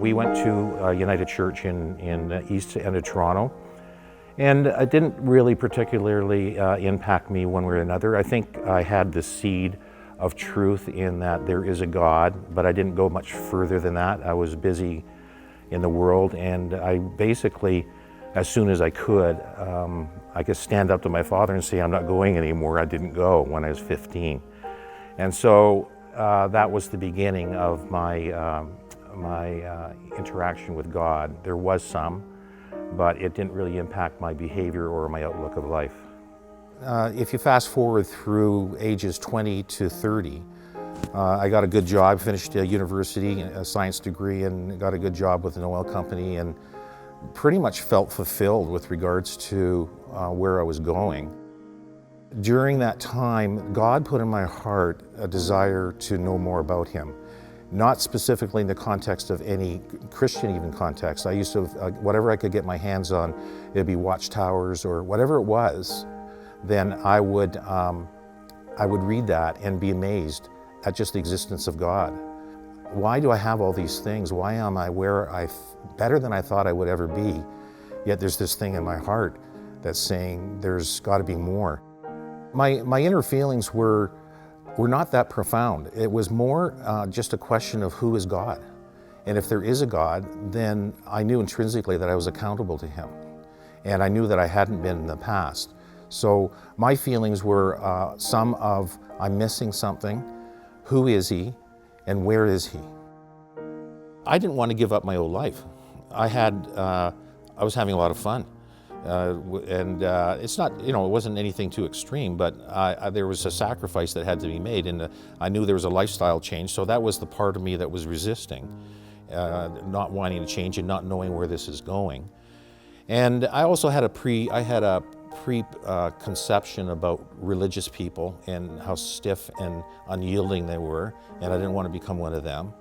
We went to United Church in the east end of Toronto, and it didn't really particularly impact me one way or another. I think I had the seed of truth in that there is a God, but I didn't go much further than that. I was busy in the world, and I basically, as soon as I could stand up to my father and say, I'm not going anymore. I didn't go when I was 15. And so that was the beginning of my interaction with God. There was some, but it didn't really impact my behavior or my outlook of life. If you fast forward through ages 20 to 30, I got a good job, finished a university, a science degree, and got a good job with an oil company, and pretty much felt fulfilled with regards to where I was going. During that time, God put in my heart a desire to know more about Him. Not specifically in the context of any Christian even context. I used to, whatever I could get my hands on, it'd be watchtowers or whatever it was, then I would read that and be amazed at just the existence of God. Why do I have all these things? Why am I better than I thought I would ever be? Yet there's this thing in my heart that's saying there's got to be more. My inner feelings were not that profound. It was more just a question of who is God. And if there is a God, then I knew intrinsically that I was accountable to Him. And I knew that I hadn't been in the past. So my feelings were some of, I'm missing something, who is He, and where is He? I didn't want to give up my old life. I was having a lot of fun. It's not, it wasn't anything too extreme, but there was a sacrifice that had to be made, and I knew there was a lifestyle change, so that was the part of me that was resisting, not wanting to change and not knowing where this is going. And I also had a preconception about religious people and how stiff and unyielding they were, and I didn't want to become one of them.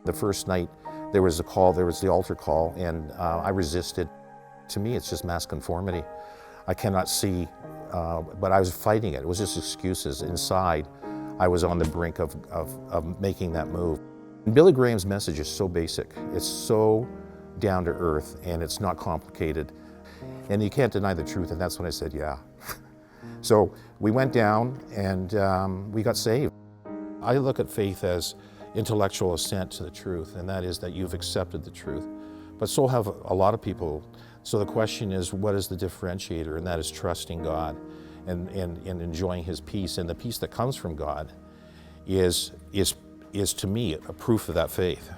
The first night there was the altar call, and I resisted. To me, it's just mass conformity. I cannot see, but I was fighting it. It was just excuses. Inside, I was on the brink of making that move. And Billy Graham's message is so basic. It's so down to earth, and it's not complicated. And you can't deny the truth, and that's when I said, yeah. So we went down, and we got saved. I look at faith as intellectual assent to the truth, and that is that you've accepted the truth. But so have a lot of people. So the question is, what is the differentiator? And that is trusting God and enjoying His peace. And the peace that comes from God is to me a proof of that faith.